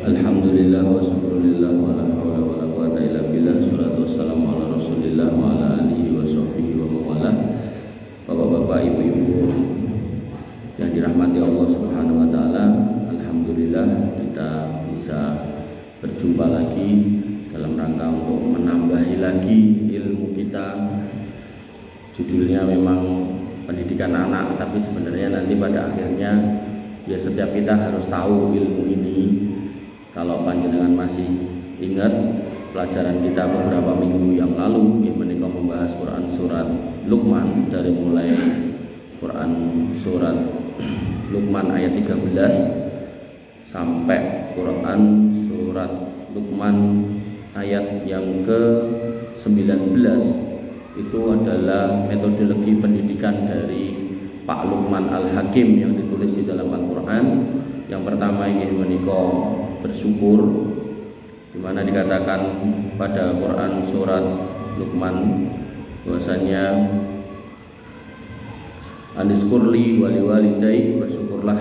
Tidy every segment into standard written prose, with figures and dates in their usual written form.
Alhamdulillah wa syukurillah wa la hawla wa la quwata illa billah. Salatu wassalamu ala Rasulillah wa ala alihi wa sahbihi wa mawala. Bapak-bapak, ibu-ibu yang dirahmati Allah Subhanahu wa taala, alhamdulillah kita bisa berjumpa lagi dalam rangka untuk menambahi lagi ilmu kita. Judulnya memang pendidikan anak, tapi sebenarnya nanti pada akhirnya ya setiap kita harus tahu ilmu ini. Kalau panjenengan masih ingat pelajaran kita beberapa minggu yang lalu, yang menika membahas Quran surat Luqman, dari mulai Quran surat Luqman ayat 13 sampai Quran surat Luqman ayat yang ke-19. Itu adalah metodologi pendidikan dari Pak Luqman Al-Hakim yang ditulis di dalam Al-Quran. Yang pertama ini menika bersyukur, di mana dikatakan pada Quran surat Luqman bahwasanya aniskurli wali walidai, bersyukurlah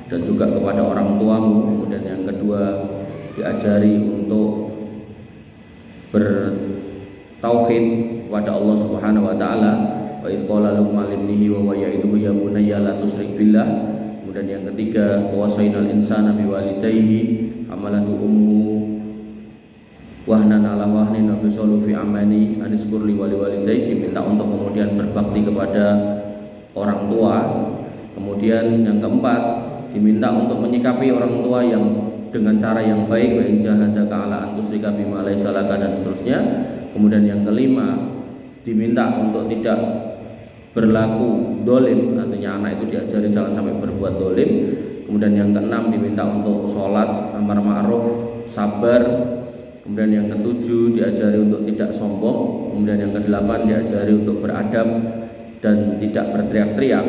dan juga kepada orang tuamu. Kemudian yang kedua diajari untuk bertauhid kepada Allah Subhanahu wa taala. Wa idh qala Luqman libnihi wa huwa ya'iduhu ya bunayya la tusyrik billah. Kemudian yang ketiga, wasainal insana biwalidayhi hamalatu ummu wahnan ala wahnin wa fisalu fi amani aniskur li waliwalidayhi, diminta untuk kemudian berbakti kepada orang tua. Kemudian yang keempat, diminta untuk menyikapi orang tua yang dengan cara yang baik, wa in jahadaka ala an tusyrika bima laysa laka, dan seterusnya. Kemudian yang kelima, diminta untuk tidak berlaku dolim, artinya anak itu diajari jangan sampai berbuat dolim. Kemudian yang keenam, diminta untuk sholat, amar ma'ruf, sabar. Kemudian yang ketujuh, diajari untuk tidak sombong. Kemudian yang kedelapan, diajari untuk beradab dan tidak berteriak-teriak.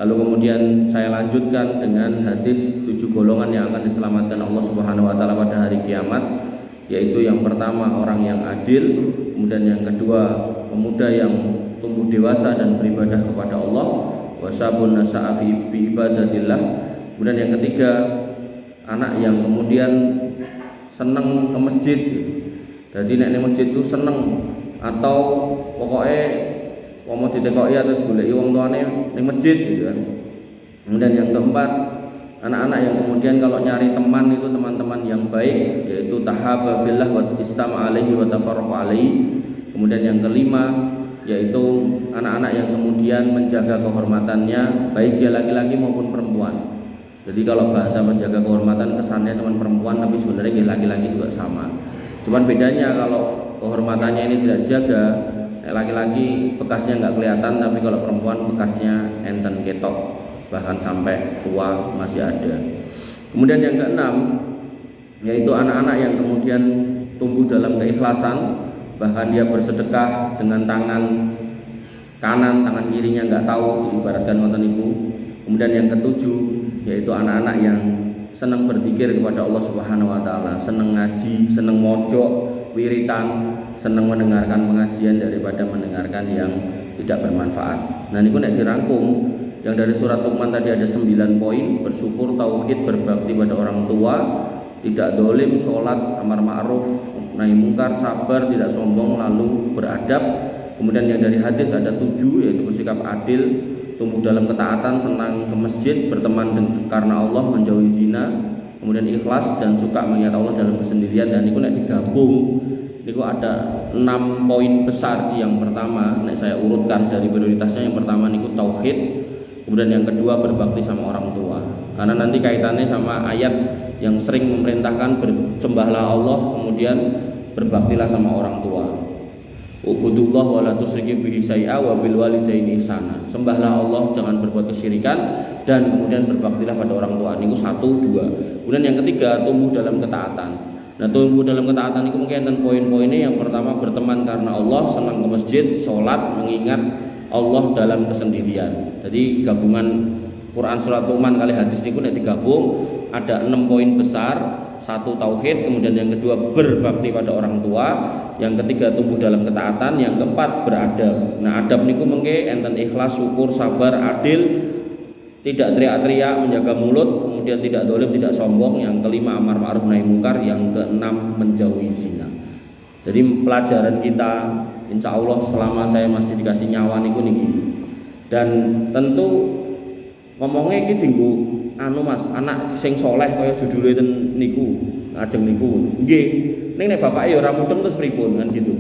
Lalu kemudian saya lanjutkan dengan hadis 7 golongan yang akan diselamatkan Allah Subhanahu wa taala pada hari kiamat, yaitu yang pertama orang yang adil, kemudian yang kedua pemuda yang tumbuh dewasa dan beribadah kepada Allah, wasabun nasa'a fi ibadatillah. Kemudian yang ketiga, anak yang kemudian seneng ke masjid. Jadi nek ning masjid itu seneng, atau pokoknya mau ditekoki atau digoleki wong tuane ning masjid gitu kan. Kemudian yang keempat, anak-anak yang kemudian kalau nyari teman itu teman-teman yang baik, yaitu tahaba fillah wa istama alaihi wa tafarraqa alaihi. Kemudian yang kelima, yaitu anak-anak yang kemudian menjaga kehormatannya, baik dia laki-laki maupun perempuan. Jadi kalau bahasa menjaga kehormatan kesannya teman perempuan, tapi sebenarnya dia laki-laki juga sama. Cuman bedanya kalau kehormatannya ini tidak dijaga, laki-laki bekasnya nggak kelihatan, tapi kalau perempuan bekasnya enten ketok, bahkan sampai tua masih ada. Kemudian yang keenam, yaitu anak-anak yang kemudian tumbuh dalam keikhlasan, bahkan dia bersedekah dengan tangan kanan, tangan kirinya nggak tahu, ibaratkan wonten ibu. Kemudian yang ketujuh, yaitu anak-anak yang senang berzikir kepada Allah Subhanahu wa taala, senang ngaji, senang mojok, wiritan, senang mendengarkan pengajian daripada mendengarkan yang tidak bermanfaat. Nah niku nek dirangkum yang dari surat Luqman tadi ada 9 poin: bersyukur, tauhid, berbakti pada orang tua, tidak dolim, sholat, amar ma'ruf, nahi mungkar, sabar, tidak sombong, lalu beradab. Kemudian yang dari hadis ada 7, yaitu bersikap adil, tumbuh dalam ketaatan, senang ke masjid, berteman karena Allah, menjauhi zina, kemudian ikhlas dan suka mengingat Allah dalam kesendirian. Dan itu nek digabung, itu ada 6 poin besar. Yang pertama, nek saya urutkan dari prioritasnya, yang pertama niku tauhid, kemudian yang kedua berbakti sama orang tua, karena nanti kaitannya sama ayat yang sering memerintahkan bersembahlah Allah, kemudian berbaktilah sama orang tua. Ubudullah wa la tusyriku bihi syai'a wa bil walidaini ihsana. Sembahlah Allah, jangan berbuat kesyirikan, dan kemudian berbaktilah pada orang tua. Niku 1, 2. Kemudian yang ketiga, tumbuh dalam ketaatan. Nah, tumbuh dalam ketaatan itu mungkin dan poin-poinnya yang pertama berteman karena Allah, senang ke masjid, sholat, mengingat Allah dalam kesendirian. Jadi gabungan Quran surat Luqman kali hadis niku nek digabung ada 6 poin besar. 1 tauhid, kemudian yang kedua berbakti pada orang tua, yang ketiga tumbuh dalam ketaatan, yang keempat beradab. Nah adab niku mengke enten ikhlas, syukur, sabar, adil, tidak teriak-teriak, menjaga mulut, kemudian tidak dolim, tidak sombong. Yang kelima amar ma'ruf nahi mungkar. Yang keenam menjauhi zina. Jadi pelajaran kita insya Allah selama saya masih dikasih nyawa niku niki. Dan tentu ngomongnya iki dinggo Mas, anak sing soleh kaya judule ten niku, ajeng niku. Nggih, ning nek bapake ya ora mudeng terus pripun kan gitu.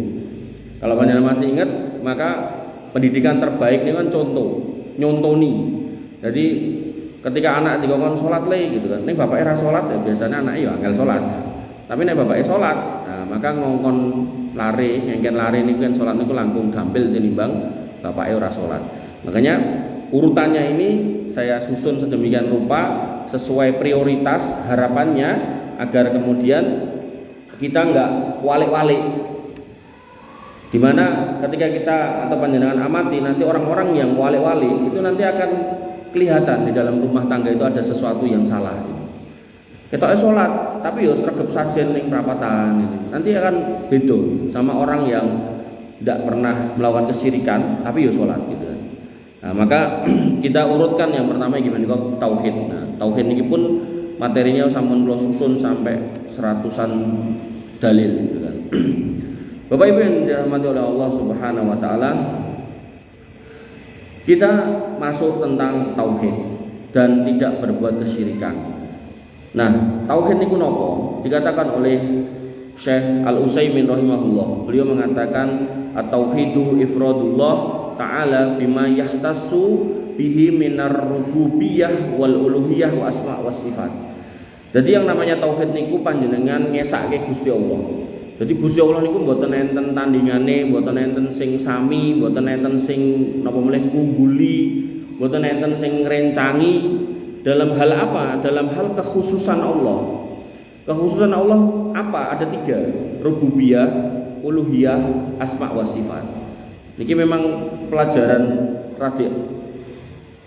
Kalau panjenengan masih ingat, maka pendidikan terbaik ini kan contoh, nyontoni. Jadi ketika anak dikongkon salat le gitu kan, ning bapake ra salat ya biasanya anak ya angel salat. Tapi nek bapake salat, nah maka ngongkon lari, ngengken lari niku kan salat niku langkung gampil tinimbang bapake ora salat. Makanya urutannya ini saya susun sedemikian rupa sesuai prioritas harapannya agar kemudian kita enggak walik-walik. Dimana ketika kita atau panjenengan amati nanti orang-orang yang walik-walik itu nanti akan kelihatan di dalam rumah tangga itu ada sesuatu yang salah. Kita sholat tapi yo sregep sajen ning perapatan ini. Nanti akan beda sama orang yang tidak pernah melakukan kesyirikan tapi yo sholat gitu. Nah, maka kita urutkan yang pertama gimana kok tauhid. Nah, tauhid ini pun materinya sampun kula susun sampai 100-an dalil gitu kan. Bapak Ibu yang dirahmati oleh Allah Subhanahu wa taala, kita masuk tentang tauhid dan tidak berbuat kesyirikan. Nah, tauhid niku napa? Dikatakan oleh Syekh Al-Utsaimin rahimahullah. Beliau mengatakan at-tauhidu ifradullah ta'ala bima yahtassu bihi minar rububiyyah wal uluhiyah wa asma' was sifat. Jadi yang namanya tauhid niku panjenengan ngesake Gusti Allah. Jadi Gusti Allah niku mboten enten tandingane, mboten enten sing sami, mboten enten sing napa meneh ngungguli, mboten enten sing ngrencangi dalam hal apa? Dalam hal kekhususan Allah. Kekhususan Allah apa? Ada 3, rububiyah, uluhiyah, asma wa sifat. Niki memang pelajaran rada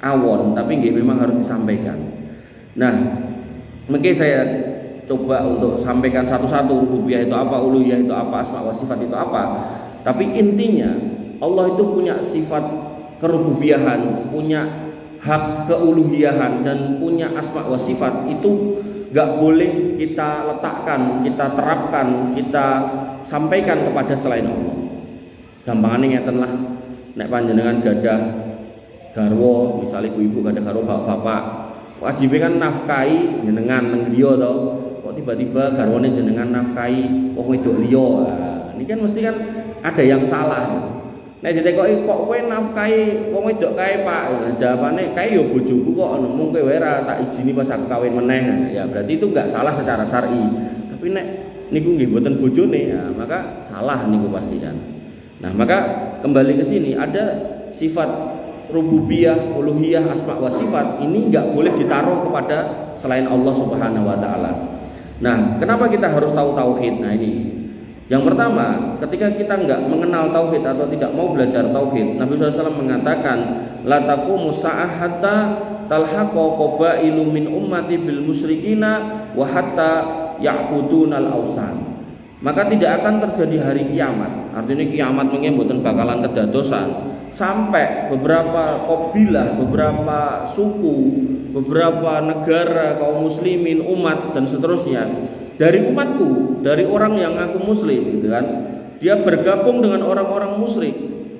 awon, tapi nggih memang harus disampaikan. Nah, mungkin saya coba untuk sampaikan satu-satu, rububiyah itu apa, uluhiyah itu apa, asma wa sifat itu apa. Tapi intinya Allah itu punya sifat kerububiyahan, punya hak keuluhiyahan dan punya asma wa sifat. Itu gak boleh kita letakkan, kita terapkan, kita sampaikan kepada selain Allah. Gampangane ngeten lah, nek panjenengan gadah garwa, misalnya ibu-ibu gadah garwa bapak-bapak, wajibnya kan nafkahi jenengan nang griya to. Kok tiba-tiba garwane jenengan nafkahi wong wedok liya. Ini kan mesti kan ada yang salah. Nek ditekoki kok kowe nafkahi wong wedok kae, Pak. Jawabane kae yo bojoku kok mung kowe wae ra tak izini pas aku kawin meneh. Ya berarti itu enggak salah secara syar'i. Tapi nek niku nggih mboten bojone, ya maka salah niku pasti kan. Nah, maka kembali ke sini ada sifat rububiyah, uluhiyah, asma wa sifat ini enggak boleh ditaruh kepada selain Allah Subhanahu wa taala. Nah, kenapa kita harus tahu tauhid? Nah, ini yang pertama, ketika kita enggak mengenal tauhid atau tidak mau belajar tauhid, Nabi SAW mengatakan, la taqumu sa'ah hatta talhaqa qabailu min ummati bil musyrikina wa hatta ya'budunal awsan. Maka tidak akan terjadi hari kiamat. Artinya kiamat mungkin mboten bakalan kedadosan sampai beberapa kabilah, beberapa suku, beberapa negara kaum muslimin, umat dan seterusnya dari umatku, dari orang yang ngaku muslim gitu kan, dia bergabung dengan orang-orang musyrik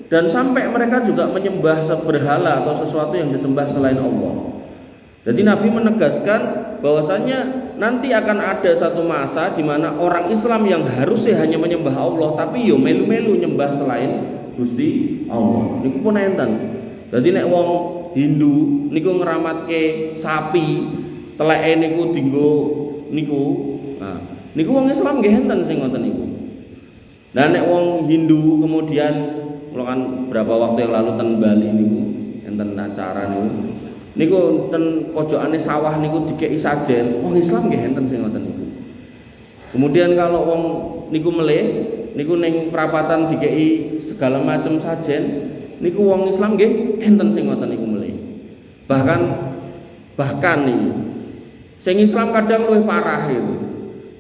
dan sampai mereka juga menyembah berhala atau sesuatu yang disembah selain Allah. Jadi Nabi menegaskan bahwasanya nanti akan ada satu masa di mana orang Islam yang harusnya hanya menyembah Allah tapi yo melu-melu nyembah selain Gusti Allah. Niku pun enten. Jadi nek wong Hindu niku ngeramatke sapi, teleke niku dienggo niku. Nah, niku wong Islam nggih enten sing ngoten niku. Nah nek wong Hindu kemudian kula kan berapa waktu yang lalu ten Bali niku enten acara niku. Niku ten pojokane sawah niku dikeki sajen, wong Islam nggih enten sing ngoten niku. Kemudian kalau wong niku melih, niku ning perapatan dikeki segala macam sajen, niku wong Islam nggih enten sing ngoten niku melih. Bahkan niku sing Islam kadang luwih parah itu.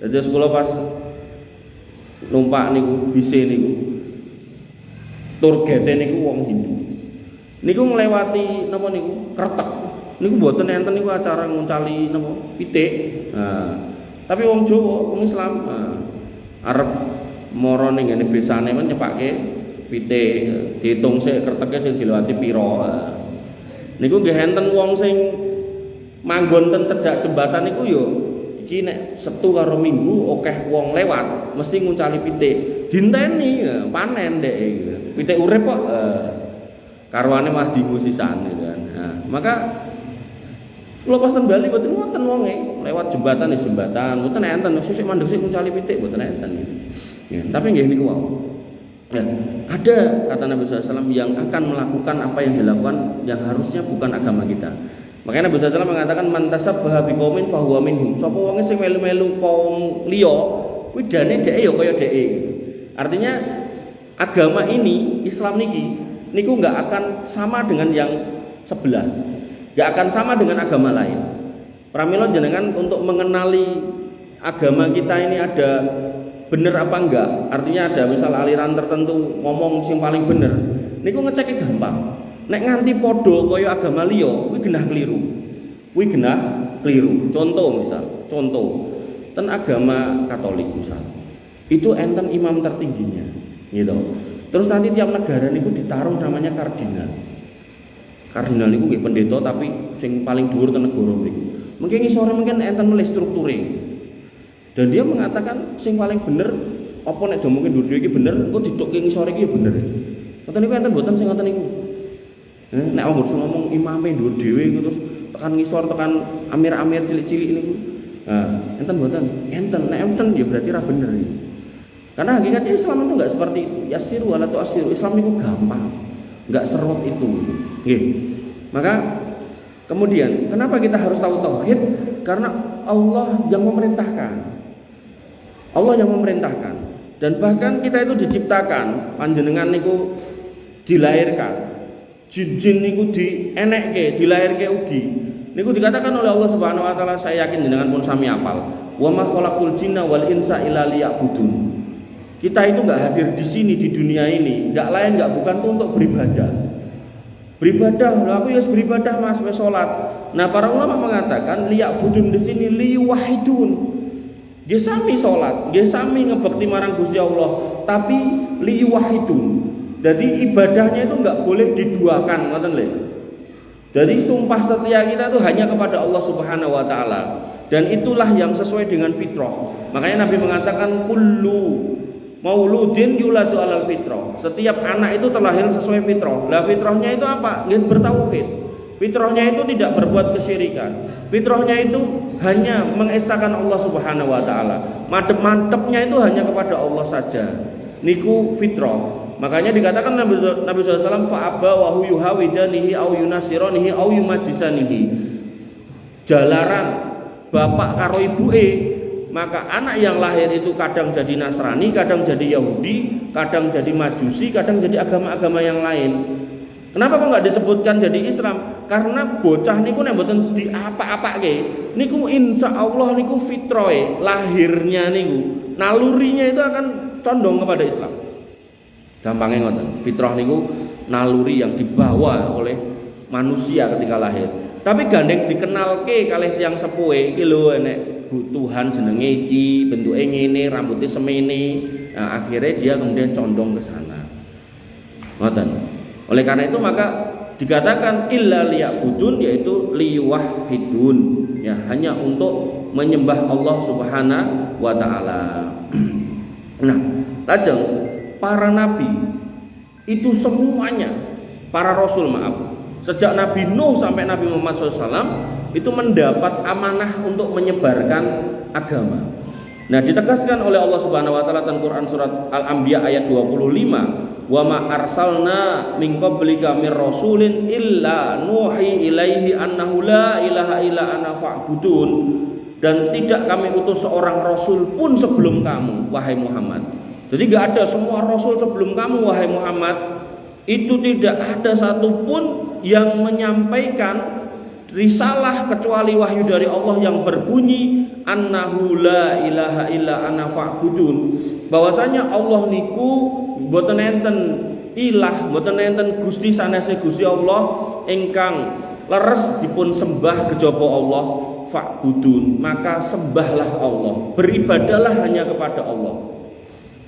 Jadi sekolah pas numpak niku bise niku tour guide niku wong Hindu. Niku nglewati napa niku kretek. Niku mboten enten niku acara nguncali napa pitik. Tapi wong Jawa, wong Islam arep mara ning ngene besane men nyepake pitik, diitung sik kerteke sing dilewati pira. Niku nggih enten wong sing manggon ten cedhak jembatan niku yo iki nek Sabtu karo Minggu akeh wong lewat mesti nguncali pitik. Dinteni panen ndek pitik urip kok karwane mah dingu sisan kan. Maka kula pas ten Bali mboten wonten wonge lewat jembatan mboten enten sesuk mandeg sik nguncali pitik mboten enten. Ya, tapi nggih niku wae. Ya, ada kata Nabi SAW yang akan melakukan apa yang dilakukan yang harusnya bukan agama kita. Makanya Nabi SAW mengatakan man tasabbaha biqaumin fahuwa minhum. Sapa wong sing melu-melu kaum liya kuwi dane dhek ya kaya dhek. Artinya agama ini, Islam niku enggak akan sama dengan yang sebelah. Enggak akan sama dengan agama lain. Pramila jenengan untuk mengenali agama kita ini ada bener apa enggak, artinya ada misal aliran tertentu ngomong sing paling bener niku ngeceknya gampang. Nek nganti podo kaya agama liya kuwi genah keliru. Contoh ten agama Katolik misal itu enten imam tertingginya gitu. Terus nanti tiap negara niku ditaruh namanya kardinal niku nggih pendeta tapi sing paling dhuwur ten negara mriku. Mungkin ngisore mungkin enten melih strukture. Dan dia mengatakan sing paling bener apa nek do mungkin dhuwur iki bener, kok ditukke ngisore iki ya bener. Ngoten niku enten mboten sing ngoten niku. Nek wong ngomong imame dhuwur dhewe terus tekan ngisor tekan amir-amir cilik-cilik niku. Enten mboten? Enten. Nek enten ya berarti ra bener iki. Karena hakikatnya Islam itu enggak seperti itu. Yasiru wala tu'asiru. Islam niku gampang. Enggak serut itu. Nggih. Maka kemudian kenapa kita harus tahu tauhid? Karena Allah yang memerintahkan. Dan bahkan kita itu diciptakan, panjenengan niku dilahirkan. Jin niku dienekke, dilahirke ugi. Niku dikatakan oleh Allah Subhanahu wa taala, saya yakin jenengan pun sami apal. Wa ma khalaqul jinna wal insa illa liya'budun. Kita itu enggak hadir di sini di dunia ini, enggak lain enggak bukan tuh untuk beribadah. Aku ya beribadah Mas, wis salat. Nah, para ulama mengatakan liya'budun di sini liwahidun. Dia sami salat, dia sami ngebekti marang Gusti Allah, tapi liwahidun. Jadi ibadahnya itu enggak boleh diduakan, ngoten lho. Jadi sumpah setia kita itu hanya kepada Allah Subhanahu wa taala. Dan itulah yang sesuai dengan fitrah. Makanya Nabi mengatakan kullu mauludin yuladu alal fitrah. Setiap anak itu terlahir sesuai fitrah. Lah fitrahnya itu apa? Ingin bertauhid. Fitrahnya itu tidak berbuat kesyirikan. Fitrahnya itu hanya mengesahkan Allah Subhanahu wa taala. Mantep-mantepnya itu hanya kepada Allah saja. Niku fitrah. Makanya dikatakan Nabi SAW fa'aba wa hu yuhawidanihi au yunasiranihi au yumajisanihi. Jalaran bapak karo ibuke, maka anak yang lahir itu kadang jadi Nasrani, kadang jadi Yahudi, kadang jadi Majusi, kadang jadi agama-agama yang lain. Kenapa kok nggak disebutkan jadi Islam? Karena bocah niku nek mboten diapa-apake, niku insyaallah niku fitrahe, lahirnya niku, nalurinya itu akan condong kepada Islam. Gampangnya ngoten. Fitrah niku naluri yang dibawa oleh manusia ketika lahir. Tapi gandeng dikenalke kalih tiyang sepuhe iki lho enek Tuhan jenenge iki, bentuke ngene, rambutnya semene. Nah, akhirnya dia kemudian condong ke sana. Ngoten. Oleh karena itu maka dikatakan illa liya'budun, yaitu liwahidun, ya, hanya untuk menyembah Allah Subhanahu wa taala. Nah, lajeng para nabi itu semuanya, para rasul sejak Nabi Nuh sampai Nabi Muhammad SAW itu mendapat amanah untuk menyebarkan agama. Nah, ditegaskan oleh Allah Subhanahu wa taala dalam Quran surat Al-Anbiya ayat 25, "Wa ma arsalna min qablika mir rasulin illa nuhi ilaihi annahu la ilaha illa ana fa'budun." Dan tidak kami utus seorang rasul pun sebelum kamu, wahai Muhammad. Jadi enggak ada semua rasul sebelum kamu, wahai Muhammad. Itu tidak ada satupun yang menyampaikan risalah kecuali wahyu dari Allah yang berbunyi annahu la ilaha illa ana fa'budun. Bahwasanya Allah niku mboten enten ilah, mboten enten Gusti sanese Gusti Allah ingkang leres dipun sembah kejaba Allah, fa'budun, maka sembahlah Allah, beribadahlah hanya kepada Allah.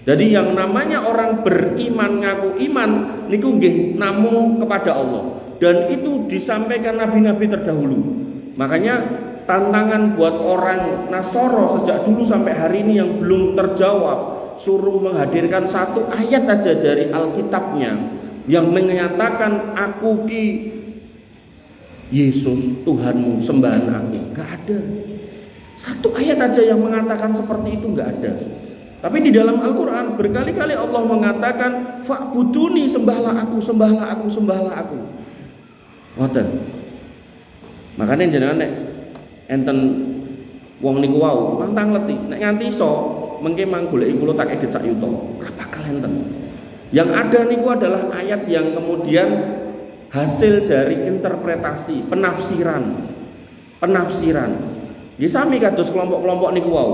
Jadi yang namanya orang beriman ngaku iman niku nggih namung kepada Allah, dan itu disampaikan nabi-nabi terdahulu. Makanya tantangan buat orang Nasoro sejak dulu sampai hari ini yang belum terjawab, suruh menghadirkan satu ayat aja dari Alkitabnya yang menyatakan aku ki Yesus Tuhanmu, sembahan aku. Gak ada. Satu ayat aja yang mengatakan seperti itu, gak ada. Tapi di dalam Al-Quran berkali-kali Allah mengatakan fa'buduni, sembahlah aku, sembahlah aku, sembahlah aku. Ngoten. Makanya jenengan nek enten wong niku wau pantang leti nek nganti iso mengke mang goleki kula tak edit sak yuta. Ora bakal enten. Yang ada niku adalah ayat yang kemudian hasil dari interpretasi, penafsiran. Ya sami kados kelompok-kelompok niku wau.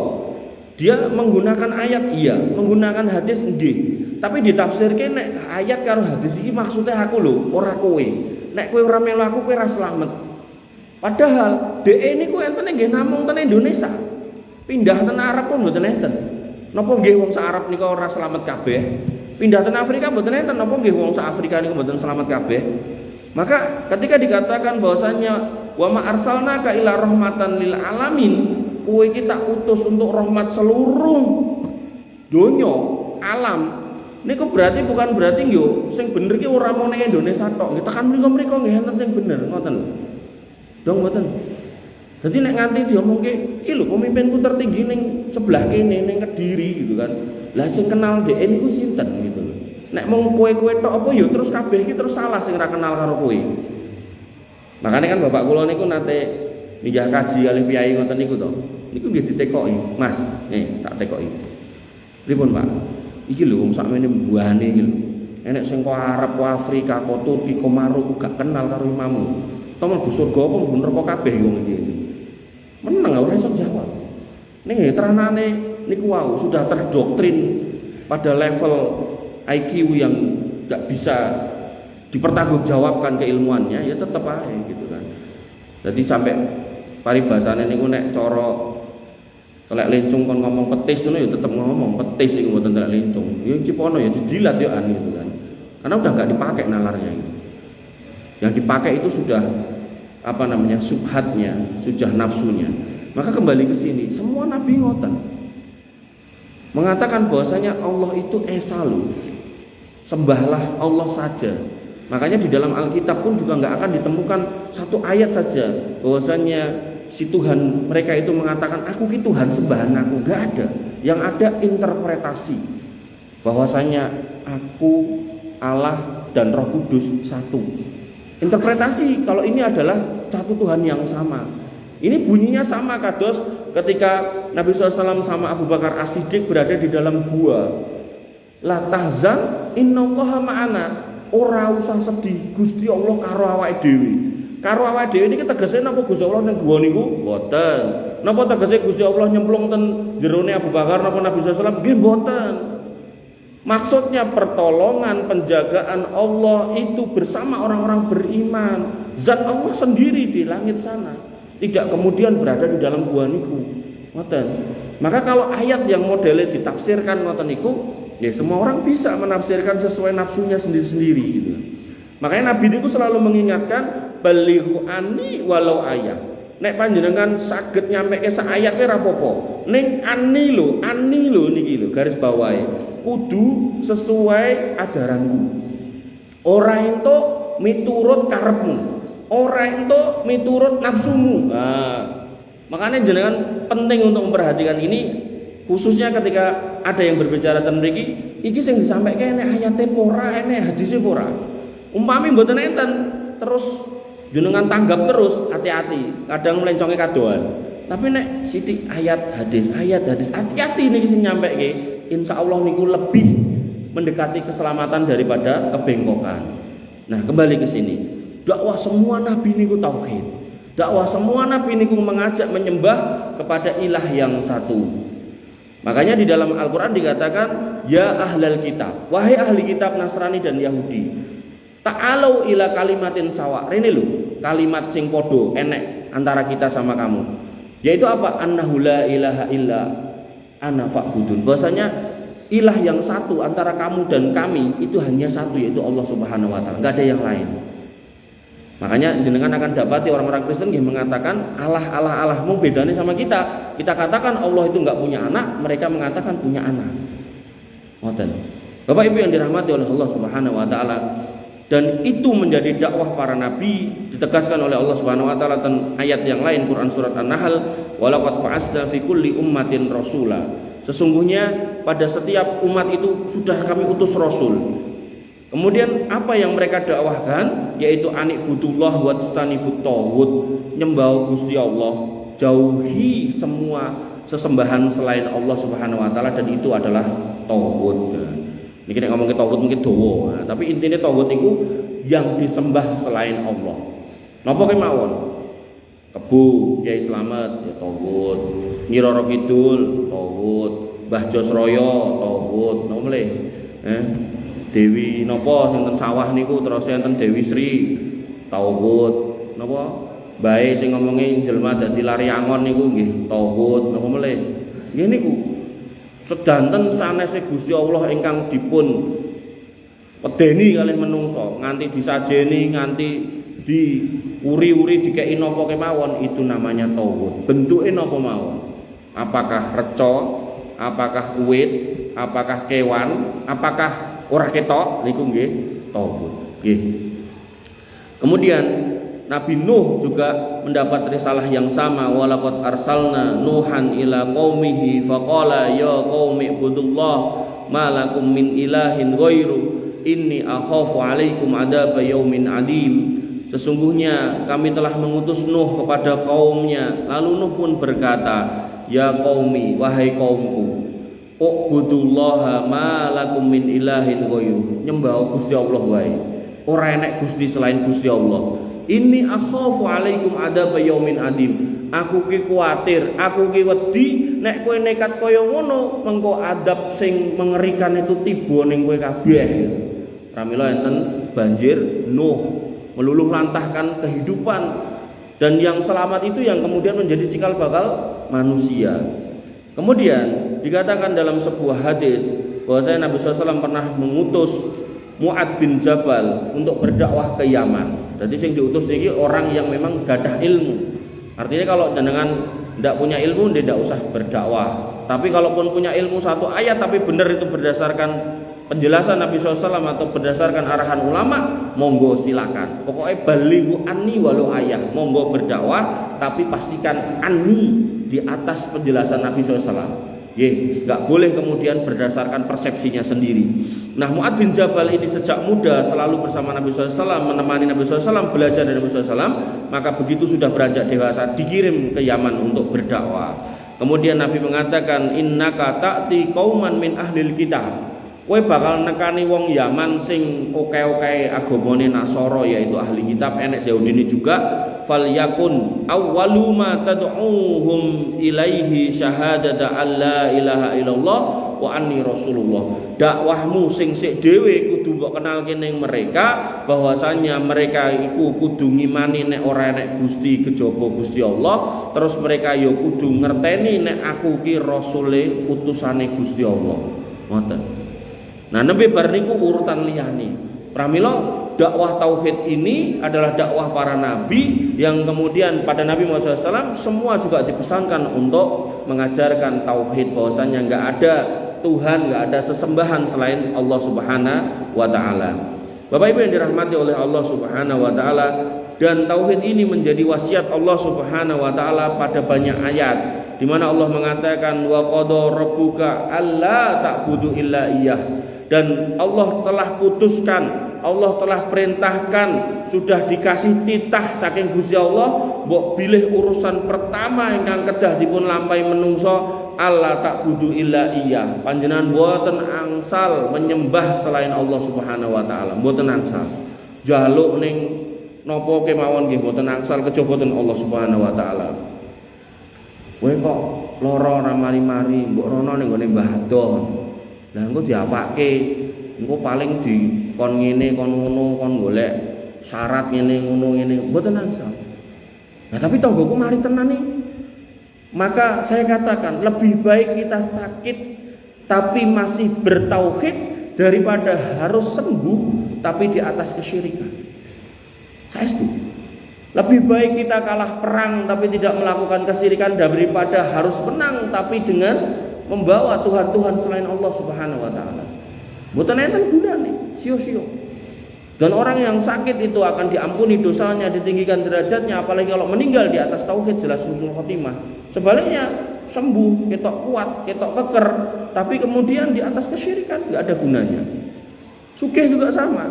Dia menggunakan ayat iya, menggunakan hadis nggih. Tapi ditafsirke nek ayat karo hadis iki maksudnya aku lho, ora kowe. Nek kowe ora melu aku kowe ora slamet. Padahal DE niku enten nggih namung ten Indonesia. Pindah ten Arab pun mboten enten. Napa nggih wong sak Arab niku ora slamet kabeh? Pindah ten Afrika mboten enten, napa nggih wong sak Afrika niku mboten slamet kabeh? Maka ketika dikatakan bahwasanya wa ma arsalnaka ila rahmatan lil alamin, kowe iki tak utus untuk rahmat seluruh donya, alam. Niku berarti bukan berarti yo sing bener ki ora mung ning Indonesia tok. Nggih tekan mriko-mriko nggih enten sing bener, ngoten. Dong mboten. Dadi nek nganti diomongke, iki lho pemimpinku tertinggi ning sebelah kene ning Kediri gitu kan. Lah sing kenal DN niku sinten gitu lho. Nek mung kowe-kowe tok apa ya terus kabeh iki terus salah sing ora kenal karo kowe. Makanya kan bapak kula niku nate minjah kaji kali piyai ngoten niku to. Niku nggih ditekoki, Mas. Tak tekoki. Pripun, Pak? Iki lho wong sakmene mbuahane iki lho. Enek sing kok Arab, kok Afrika, kok Turki, kok Maroko gak kenal karo imammu. To mlebu surga apa mlebu neraka kabeh wong iki. Meneng ora iso jawab. Ning teranane niku wau sudah terdoktrin pada level IQ yang gak bisa dipertanggungjawabkan keilmuannya, ya tetep ae gitu kan. Jadi sampai paribasane niku nek cara telek lencung kon ngomong petis ngono ya tetep ngomong petis iku mboten telek lencung. Ya cipono ya didilat ya an gitu kan. Karena udah enggak dipakai nalarnya itu. Yang dipakai itu sudah subhatnya, sudah nafsunya. Maka kembali ke sini, semua nabi ngoten. Mengatakan bahwasanya Allah itu esalu. Sembahlah Allah saja. Makanya di dalam Alkitab pun juga enggak akan ditemukan satu ayat saja bahwasanya si Tuhan mereka itu mengatakan aku ki Tuhan sembahan aku, enggak ada. Yang ada interpretasi bahwasanya aku, Allah dan Roh Kudus satu. Interpretasi kalau ini adalah satu Tuhan yang sama. Ini bunyinya sama kados ketika Nabi SAW sama Abu Bakar As-Siddiq berada di dalam gua. La tahzan innallaha ma'ana. Ora usah sedih, Gusti Allah karo awake dhewe. Karo awake dhewe niki tegese napa Gusti Allah ning gua niku? Mboten. Napa tegese Gusti Allah nyemplung ten jerone Abu Bakar napa Nabi SAW? Nggih mboten. Maksudnya pertolongan, penjagaan Allah itu bersama orang-orang beriman. Zat Allah sendiri di langit sana, tidak kemudian berada di dalam gua niku. Ngoten. Maka kalau ayat yang modelnya ditafsirkan ngoten niku, ya semua orang bisa menafsirkan sesuai nafsunya sendiri-sendiri gitu. Makanya Nabi niku selalu mengingatkan balighu ani walau ayat. Nek panjenengan saged nyampeke sak ayat ora apa-apa. Ning ani lho niki lho garis bawahi. Kudu sesuai ajaranku. Ora entuk miturut karepmu. Ora entuk miturut nafsumu. Nah, makanya jenengan penting untuk memperhatikan ini khususnya ketika ada yang berbicara tentang iki sing disampaikan enek ayate ora, enek hadise ora. Umpami mboten enten terus jenengan tanggap terus, hati-hati. Kadang melencongke kadoan. Tapi nek sithik ayat hadis, hati-hati niki sing nyampekke. Insyaallah niku lebih mendekati keselamatan daripada kebengkokan. Nah, kembali ke sini. Dakwah semua nabi niku tauhid. Dakwah semua nabi niku mengajak menyembah kepada ilah yang satu. Makanya di dalam Al-Qur'an dikatakan, ya ahlal kitab, wahai ahli kitab Nasrani dan Yahudi, ta'alau ila kalimatin sawa. Rene lho, kalimat sing podo enek antara kita sama kamu. Yaitu apa? Annahu la ilaha illa ana fa'budun. Bahwasanya ilah yang satu antara kamu dan kami itu hanya satu, yaitu Allah Subhanahu wa taala. Enggak ada yang lain. Makanya jenengan akan dapati orang-orang Kristen yang mengatakan Allahmu bedanya sama kita. Kita katakan Allah itu enggak punya anak, mereka mengatakan punya anak. Ngoten. Bapak Ibu yang dirahmati oleh Allah Subhanahu wa taala, dan itu menjadi dakwah para nabi, ditegaskan oleh Allah Subhanahu wa taala dan ayat yang lain Quran surat An-Nahl, walaqad ba'atsna fi kulli ummatin rasula. Sesungguhnya pada setiap umat itu sudah kami utus rasul. Kemudian apa yang mereka dakwahkan, yaitu anikbudullah wastanibut taghut, nyembah Gusti Allah, jauhi semua sesembahan selain Allah Subhanahu wa taala, dan itu adalah taghut. Niki nek ngomong ke taghut mungkin dawa, tapi intinya taghut itu yang disembah selain Allah. Napa kemawon? Kebu Kyai Slamet ya taghut, Nyi Roro Kidul taghut, Mbah Josroyo taghut, napa mleh? Dewi napa sinten sawah niku terus enten Dewi Sri taghut, napa? Bae sing ngomongi jelma dadi lari angon niku nggih taghut, napa mleh? Nggih niku sedanten sanese Gusti Allah ingkang dipun wedeni kalih menungso nganti disajeni, nganti diuri-uri dikei napa kemawon, itu namanya taghut. Bentuke napa mawon? Apakah reca, apakah uwit, apakah kewan, apakah ora ketok, niku nggih taghut. Nggih. Kemudian Nabi Nuh juga mendapat risalah yang sama, walaqad arsalna nuhan ila qaumihi faqala ya qaumi ibudullah ma lakum min ilahin ghairu inni akhafu alaikum adzab yaumin adim. Sesungguhnya kami telah mengutus Nuh kepada kaumnya, lalu Nuh pun berkata, ya qaumi, wahai kaumku, ubudullaha ma lakum min ilahin ghairu, nyembah Gusti Allah wae, ora enek gusti selain Gusti Allah. Ini akhafu alaikum adzab yaumin adim. Aku ki kuwatir, aku ki wedi nek kowe nekat kaya ngono, mengko adab sing mengerikan itu tiba ning kowe kabeh. Pramila enten banjir Nuh meluluh lantahkan kehidupan, dan yang selamat itu yang kemudian menjadi cikal bakal manusia. Kemudian dikatakan dalam sebuah hadis bahwasanya Nabi SAW pernah mengutus Mu'ad bin Jabal untuk berdakwah ke Yaman. Jadi yang diutus ini orang yang memang gadah ilmu. Artinya kalau jenengan tidak punya ilmu, tidak usah berdakwah. Tapi kalaupun punya ilmu satu ayat tapi benar itu berdasarkan penjelasan Nabi SAW atau berdasarkan arahan ulama, monggo silakan. Pokoknya balighu anni walau ayah, monggo berdakwah, tapi pastikan anni di atas penjelasan Nabi SAW. Nggak boleh kemudian berdasarkan persepsinya sendiri. Nah, Mu'ad bin Jabal ini sejak muda selalu bersama Nabi SAW, menemani Nabi SAW, belajar dari Nabi SAW. Maka begitu sudah beranjak dewasa, dikirim ke Yaman untuk berdakwah. Kemudian Nabi mengatakan, innaka ta'ti qauman min ahlil kitab. Kowe bakal nekani wong Yaman sing oke-oke agamane Nasara, yaitu ahli kitab, enek Yahudine juga. Falyakun awwalu ma tad'uuhum ilaihi syahadata alla ilaha illallah wa anni rasulullah. Dakwahmu sing sik dhewe kudu mbok kenalke ning mereka bahwasanya mereka iku kudu ngimani nek ora enek Gusti kejaba Gusti Allah, terus mereka ya kudu ngerteni nek aku ki rasule utusane Gusti Allah. Ngoten. Nah, nembe bar niku urutan liyane. Pramila dakwah tauhid ini adalah dakwah para nabi yang kemudian pada Nabi Muhammad SAW semua juga dipesankan untuk mengajarkan tauhid, bahwasanya enggak ada Tuhan, enggak ada sesembahan selain Allah Subhanahu wa taala. Bapak Ibu yang dirahmati oleh Allah Subhanahu wa taala, dan tauhid ini menjadi wasiat Allah Subhanahu wa taala pada banyak ayat di mana Allah mengatakan wa qada rabbuka alla ta'budu illa iyyah. Dan Allah telah putuskan, Allah telah perintahkan, sudah dikasih titah saking Gusti Allah, mbok bilih urusan pertama ingkang kedah dipun lampahi menungso, Allah ta'budu illa iya. Panjenengan mboten angsal menyembah selain Allah Subhanahu wa taala, mboten angsal. Jaluk ning napa kemawon nggih mboten angsal kejaba Allah Subhanahu wa taala. Kowe kok lara ora mari-mari, mbok rono ning gone Mbah Adon. Lah engko diapake, engko paling di kon ngene kon ngono kon golek syarat ngene ngono ngene, mboten angsal. Nah, tapi tonggoku mari tenan nih. Maka saya katakan lebih baik kita sakit tapi masih bertauhid daripada harus sembuh tapi di atas kesyirikan. Saya setuju. Lebih baik kita kalah perang tapi tidak melakukan kesyirikan daripada harus menang tapi dengan membawa Tuhan-Tuhan selain Allah Subhanahu wa taala. Mboten enten gunane, sio-sio. Dan orang yang sakit itu akan diampuni dosanya, ditinggikan derajatnya, apalagi kalau meninggal di atas tauhid jelas husnul khotimah. Sebaliknya sembuh, ketok kuat, ketok keker, tapi kemudian di atas kesyirikan enggak ada gunanya. Sugih juga sama.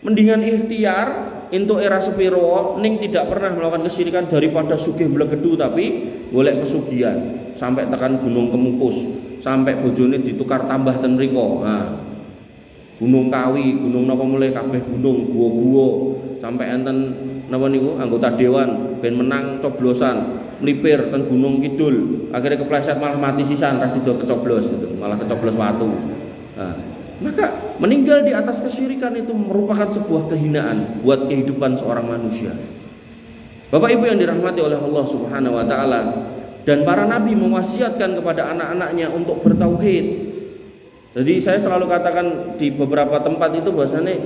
Mendingan ikhtiar untuk era sepiro ning tidak pernah melakukan kesyirikan daripada sugih blegedu tapi golek pesugihan sampai tekan Gunung Kemukus, sampai bojone ditukar tambah ten mriko. Nah, Gunung Kawi, gunung napa mulai kabeh gunung, guwa-guwa, sampai enten napa niku anggota dewan ben menang coblosan, mlipir ten Gunung Kidul, akhirnya kepleset malah mati sisan, ra sida kecoblos itu, malah kecoblos watu. Nah, maka meninggal di atas kesyirikan itu merupakan sebuah kehinaan buat kehidupan seorang manusia. Bapak Ibu yang dirahmati oleh Allah Subhanahu wa taala, dan para nabi mewasiatkan kepada anak-anaknya untuk bertauhid. Jadi saya selalu katakan di beberapa tempat itu bahasanya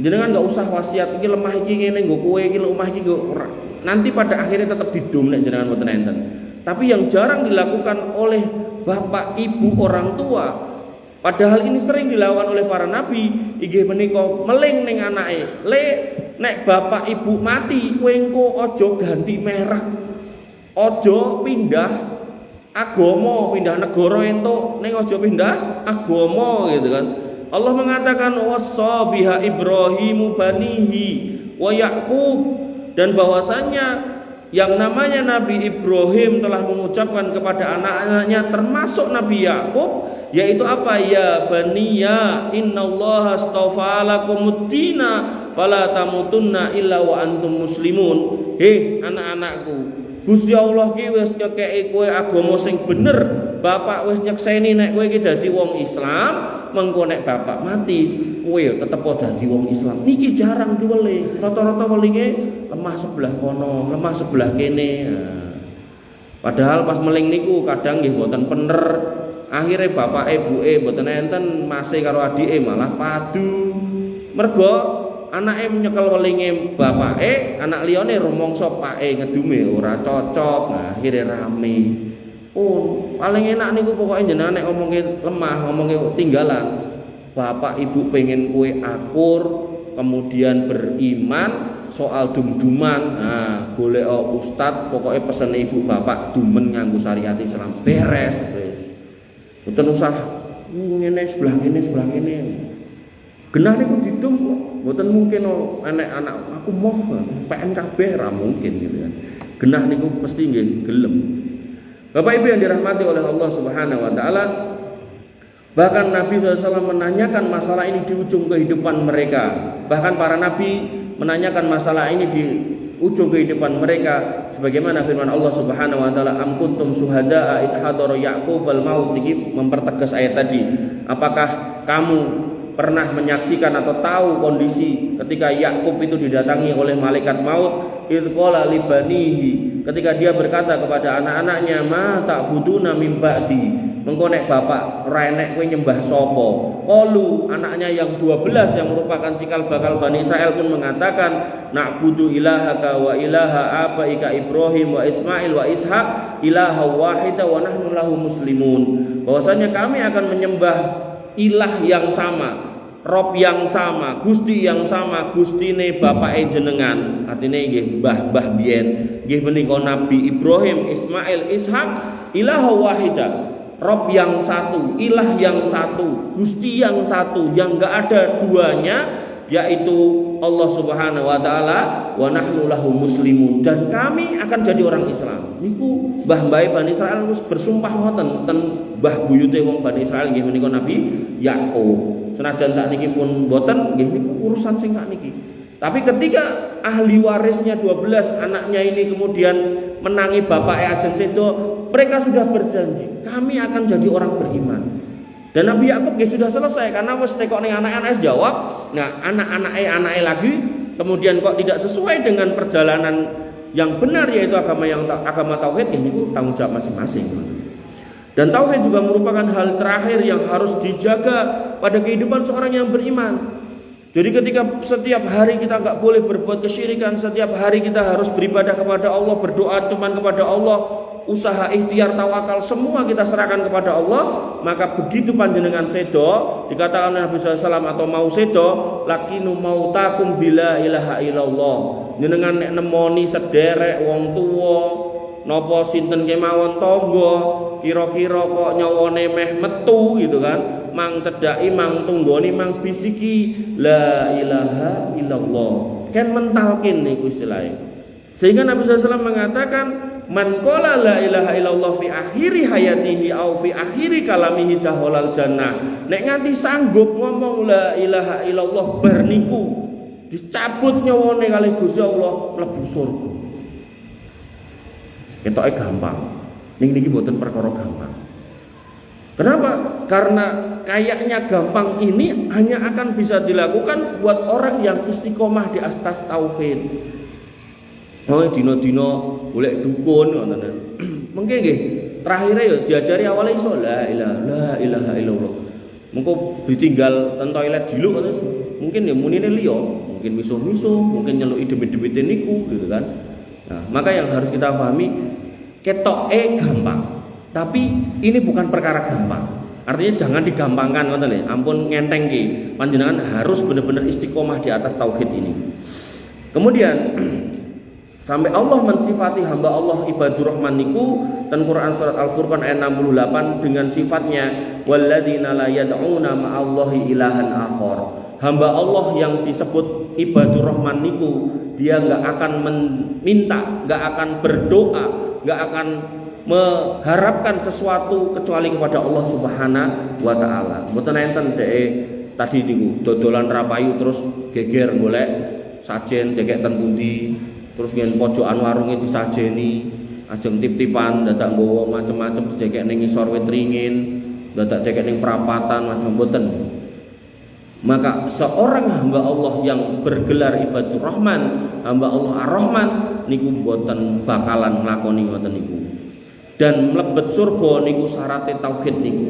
jenengan nggak usah wasiat iki lemah iki ngene nggo kowe iki lemah iki nggo nanti pada akhirnya tetap didum nek jenengan mboten enten. Tapi yang jarang dilakukan oleh bapak ibu orang tua, padahal ini sering dilakukan oleh para nabi, inggih menika meling ning anake. Le nek bapak ibu mati kowe engko aja ganti merek. Aja pindah agama, pindah negara entuk ning aja pindah agama gitu kan. Allah mengatakan wassa biha Ibrahimu banihi wa Yaqub, dan bahwasanya yang namanya Nabi Ibrahim telah mengucapkan kepada anak-anaknya termasuk Nabi Yaqub, yaitu apa? Ya baniya innallaha astafa lakumud-dina fala tamutunna illa wa antum muslimun. Hei anak-anakku, Gusti Allah ki wis nyekeki kowe agama sing bener. Bapak wis nyekseni nek kowe iki dadi wong Islam, mengko nek bapak mati, kowe tetep dadi wong Islam. Niki jarang diweling. Rata-rata welinge lemah sebelah kono, lemah sebelah kene. Nah, padahal pas meling niku kadang nggih mboten bener. Akhire bapak ibuke mboten enten, mase karo adike malah padu. Mergo anake nyekel welinge bapake, anak liyane rumangsa pake ngedume ora cocok. Nah, akhire rame. Oh, paling enak niku pokoke jenengan nek ngomongke lemah, ngomongke tinggalan. Bapak ibu pengen kowe akur, kemudian beriman soal dum-duman. Nah, golek ustad, pokoke pesene ibu bapak dumen nganggo syariat Islam. Beres wis. Mboten usah ngene sebelah kene. Genah niku didum kok. Mboten mungkin enek anak aku moh PN kabeh ra mungkin gitu kan. Genah niku mesti nggih gelem. Bapak Ibu yang dirahmati oleh Allah Subhanahu wa taala, bahkan Nabi SAW menanyakan masalah ini di ujung kehidupan mereka. Bahkan para nabi menanyakan masalah ini di ujung kehidupan mereka, sebagaimana firman Allah Subhanahu wa taala, am kuntum syuhada'a id hadara Yaqub al-maut. Ini mempertegas ayat tadi. Apakah kamu pernah menyaksikan atau tahu kondisi ketika Yakub itu didatangi oleh malaikat maut? Idz qala li banihi, ketika dia berkata kepada anak-anaknya, ma ta'buduna min ba'di, mengko nek bapak ora enek kowe nyembah sapa? Qalu, anaknya yang 12 yang merupakan cikal bakal Bani Israel pun mengatakan, na'budu ilahaka wa ilaha abaika Ibrahim wa Ismail wa Ishaq ilaha wahida wa nahnu lahu muslimun. Bahwasanya kami akan menyembah ilah yang sama, Rob yang sama, Gusti yang sama, Gustine bapake jenengan. Artine nggih mbah-mbah biyen nggih menika Nabi Ibrahim, Ismail, Ishak, ilaha wahida, Rob yang satu, ilah yang satu, Gusti yang satu, yang enggak ada duanya, yaitu Allah Subhanahu wa taala, wa nahnu lahu muslimun, dan kami akan jadi orang Islam. Niku mbah-mbahe Bani Israil wis bersumpah ngoten ten mbah buyute wong Bani Israil nggih menika Nabi Yakub. Senajan sakniki pun mboten nggih niku urusan sing sakniki. Tapi ketika ahli warisnya 12 anaknya ini kemudian menangi bapaknya ajeng sedo, mereka sudah berjanji, kami akan jadi orang beriman. Dan Nabi Yakub sudah selesai karena wis tekok ning anak-anak jawab. Nah, anak-anake lagi kemudian kok tidak sesuai dengan perjalanan yang benar, yaitu agama tauhid, ini tanggung jawab masing-masing. Dan tauhid juga merupakan hal terakhir yang harus dijaga pada kehidupan seorang yang beriman. Jadi ketika setiap hari kita nggak boleh berbuat kesyirikan, setiap hari kita harus beribadah kepada Allah, berdoa cuman kepada Allah, usaha ikhtiar tawakal semua kita serahkan kepada Allah. Maka begitu panjenengan sedo, dikatakan Nabi SAW atau mau sedo, lakinu mautakum bila ilaha illallah. Jenengan nek nemoni sederek wong tuwa napa sinten kemawon tangga, kira-kira kok nyawane meh metu gitu kan, mang cedhaki mang tunggoni mang bisiki la ilaha illallah, kan mentalkin niku istilahnya. Sehingga Nabi SAW mengatakan man qala la ilaha illallah fi akhiri hayatihi au fi akhiri kalamihi daholal jannah. Nek nganti sanggup ngomong la ilaha illallah bar niku dicabut nyawane kali Gusti Allah mlebu surga. Ketoke gampang. Niki mboten perkara gampang. Kenapa? Karena kayaknya gampang ini hanya akan bisa dilakukan buat orang yang istiqomah di atas tauhid. Oh, dino-dino golek dukun ngoten. Mengke nggih, terakhir ya diajari awalnya iso la ilaha illallah. Mengko ditinggal ten toilet dulu ngoten. Mungkin ya munine liya, mungkin misuh-misuh, mungkin nyeluki debit-debite niku gitu kan. Nah, maka yang harus kita pahami, ketoke gampang, tapi ini bukan perkara gampang. Artinya jangan digampangkan ngoten lho. Ampun ngenteng ki, panjenengan harus benar-benar istiqomah di atas tauhid ini. Kemudian sampai Allah mensifati hamba Allah ibadur rahman niku dan Quran surat Al-Furqan ayat 68 dengan sifatnya walladzina la yad'una ma'allahi ilahan akhar. Hamba Allah yang disebut ibadur rahman niku dia enggak akan meminta, enggak akan berdoa, enggak akan mengharapkan sesuatu kecuali kepada Allah Subhanahu wa taala. Mboten enten dhek tadi niku dodolan rapayu terus geger golek sajen dekek ten pundi, terus ngen pojokan warunge disajeni, ajeng tip-tipan dadak nggawa macem-macem didekek ning ngisor wit ringin, dadak dekek ning perapatan macam mboten. Maka seorang hamba Allah yang bergelar ibadur rahman, hamba Allah ar-Rahman niku mboten bakalan nglakoni ngoten niku. Dan mlebet surga niku syaratnya tauhid niku.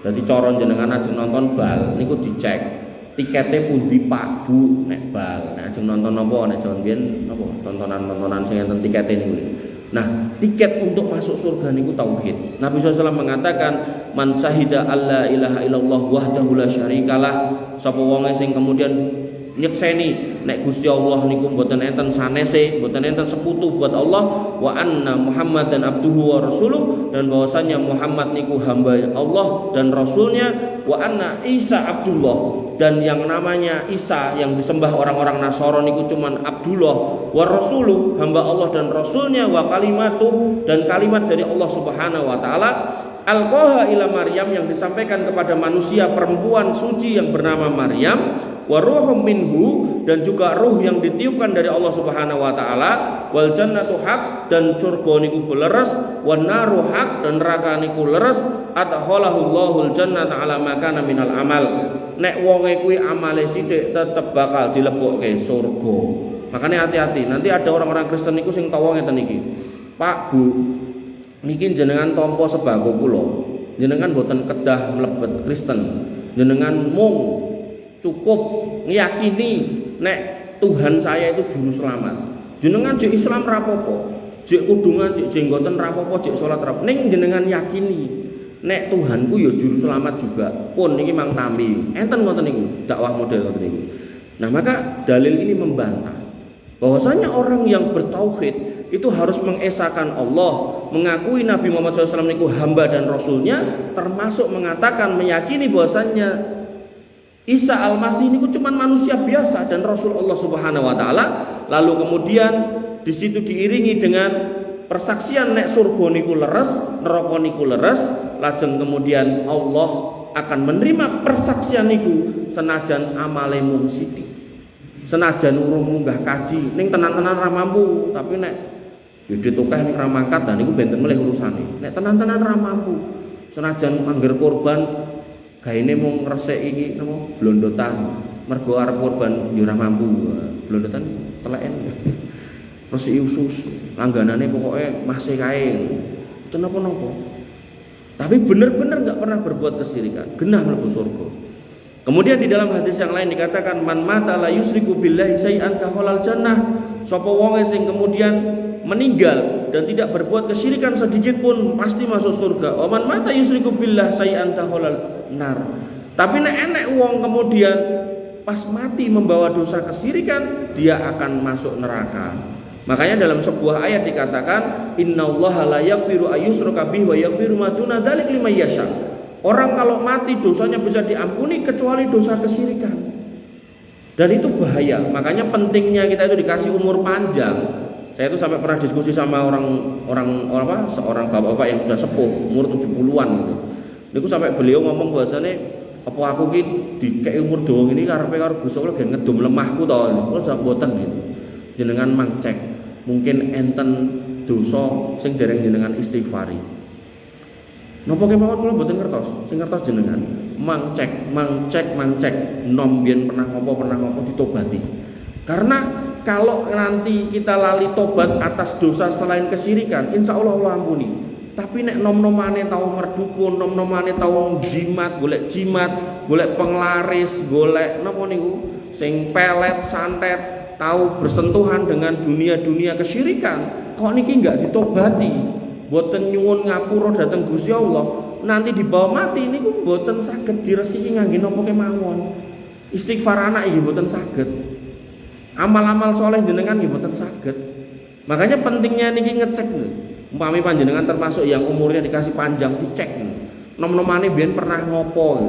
Dadi cara jenengan ajeng nonton bal niku dicek tiketnya pundi Pak Bu nek bal. Nek ajeng nonton napa nek jaman biyen napa tontonan-tontonan sing enten tikete niku. Nah, tiket untuk masuk surga niku tauhid. Nabi SAW mengatakan man syahida alla ilaha illallah wahdahu la syarikalah, sapa wonge sing kemudian nyekseni nek Gusti Allah niku mboten enten sanese, mboten enten sekutu buat Allah, wa anna Muhammadan abduhu wa rasuluh, dan bahwasanya Muhammad niku hamba Allah dan rasulnya, wa anna Isa Abdullah, dan yang namanya Isa yang disembah orang-orang Nasara niku cuman Abdullah, wa rasuluh hamba Allah dan rasulnya, wa kalimatuh dan kalimat dari Allah Subhanahu wa taala, alqaha ila Maryam yang disampaikan kepada manusia perempuan suci yang bernama Maryam, wa ruhum minhu dan juga ruh yang ditiupkan dari Allah Subhanahu wa taala, wal jannatu haq dan surga niku leres, wan naru haq dan neraka niku leres, adkhalahu Allahul jannata ala ma kana minal amal. Nek wonge kuwi amale sithik tetep bakal dilebokke surga. Makanya hati-hati, nanti ada orang-orang Kristen niku sing tawa ngeten iki. Pak Bu, niki jenengan tampa sembako kula. Jenengan boten kedah mlebet Kristen. Jenengan mung cukup ngiyakini nek Tuhan saya itu juru selamat. Jenengan jek Islam rapopo, jek kudungan, jek jenggoten rapopo, jek salat rapopo. Ning jenengan yakini nek Tuhanku ya juru selamat juga. Pun niki mang tampi. Enten ngoten niku, dakwah model ngoten niku. Nah, maka dalil ini membantah bahwasanya orang yang bertauhid itu harus mengesahkan Allah, mengakui Nabi Muhammad SAW niku hamba dan rasulnya, termasuk mengatakan meyakini bahwasanya Isa Al-Masih niku cuma manusia biasa dan Rasul Allah Subhanahu wa taala. Lalu kemudian di situ diiringi dengan persaksian nek surga niku leres, neraka niku leres, lajeng kemudian Allah akan menerima persaksian niku senajan amale mung sithik. Senajan urung munggah kaji, ning tenan-tenan ra mampu, tapi nek yudhe tokeh ning ra mangkat dan niku benten melih urusane. Nek tenan-tenan ra mampu, senajan mangger korban gaene mung ngresik iki napa blondotan. mergo arep korban yo ora mampu. Blondotan teleken. Resi usus, langganane pokoknya masih kae. Itu napa-napa. Tapi benar-benar enggak pernah berbuat kesyirikan, genah mlebu surga. Kemudian di dalam hadis yang lain dikatakan man mata la yusriku billahi syai'an dakhalal jannah. Sapa wong sing kemudian meninggal dan tidak berbuat kesyirikan sedikit pun pasti masuk surga. Wa man mata yusriku billahi syai'an dakhalal nar. Tapi nek enek wong kemudian pas mati membawa dosa kesyirikan, dia akan masuk neraka. Makanya dalam sebuah ayat dikatakan innallaha la yaghfiru ayyushraka bihi wa yaghfiru ma duna dzalika liman yasha. Orang kalau mati dosanya bisa diampuni kecuali dosa kesyirikan. Dan itu bahaya. Makanya pentingnya kita itu dikasih umur panjang. Saya itu sampai pernah diskusi sama seorang bapak-bapak yang sudah sepuh, umur 70-an gitu. Niku sampai beliau ngomong bahasane apa aku ki dikek umur doang ini karepe karo Gusti Allah gen ngedum lemahku to. Kula sak mboten gitu. Jenengan mangcek, mungkin enten dosa sing dereng jenengan istighfari. Napa kemawon kula mboten ngertos, sing ngertos jenengan. Mangcek, nom biyen pernah ngopo ditobati. Karena kalau nanti kita lali tobat atas dosa selain kesyirikan, insya Allah Allah ampuni. Tapi nek nom-nomane tau merdukun, nom-nomane tau jimat, golek penglaris, golek napa niku sing pelet, santet, tahu bersentuhan dengan dunia kesyirikan, kok niki enggak ditobati, boten nyuwun ngapura dhateng Gusti Allah, nanti dibawa mati niku boten saged diresiki ngangge napa kemawon. Istighfar anak iki boten saged. Amal-amal soleh jenengan nggih boten saged. Makanya pentingnya niki ngecek. Umpami panjenengan termasuk yang umurnya dikasih panjang, dicek. Nom-nomane biyen pernah ngopo?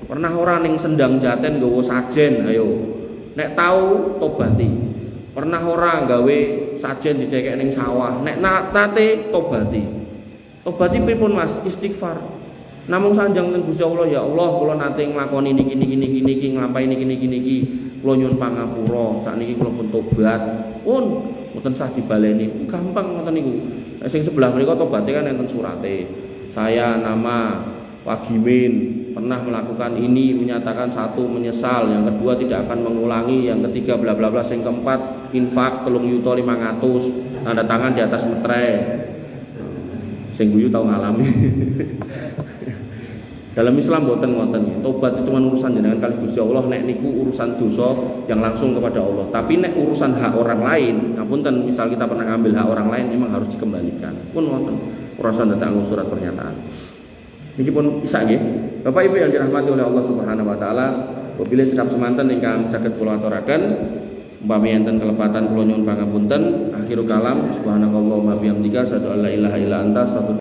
Pernah ora ning Sendang Jaten nggawa sajen, ayo. Nek tahu tobati. Pernah ora gawe sajen didekek ning sawah. Nek nate tobati. Tobati pripun Mas? Istighfar. Namung sanjang teng Gusti Allah, ya Allah kula nate nglakoni niki nglampahi niki. Kula nyuwun pangapura. Sakniki kula pun tobat. Pun mboten sah dibaleni. Gampang ngoten niku. Sing sebelah mriku tobaté kan enten surate. Saya nama Wagimin pernah melakukan ini, menyatakan satu menyesal, yang kedua tidak akan mengulangi, yang ketiga bla bla bla, yang keempat infak 3.500 tanda tangan di atas metre. Sing guyu tau ngalami. Dalam Islam boten ngoten. Tobat itu cuma urusan jenengan kali Gusti Allah, nek niku urusan dosa yang langsung kepada Allah. Tapi nek urusan hak orang lain, ngapunten misal kita pernah ngambil hak orang lain memang harus dikembalikan. Pun ngoten. Urusan datang surat pernyataan. Niki pun isa nggih. Bapak Ibu yang dirahmati oleh Allah Subhanahu wa taala, wabillahi cekap semanten ingkang saged kula aturaken, umpami enten kelepatan kula nyuwun pangapunten. Akhirul kalam subhanakallahumma bihamdika asyhadu an la ilaha illa anta astaghfiruka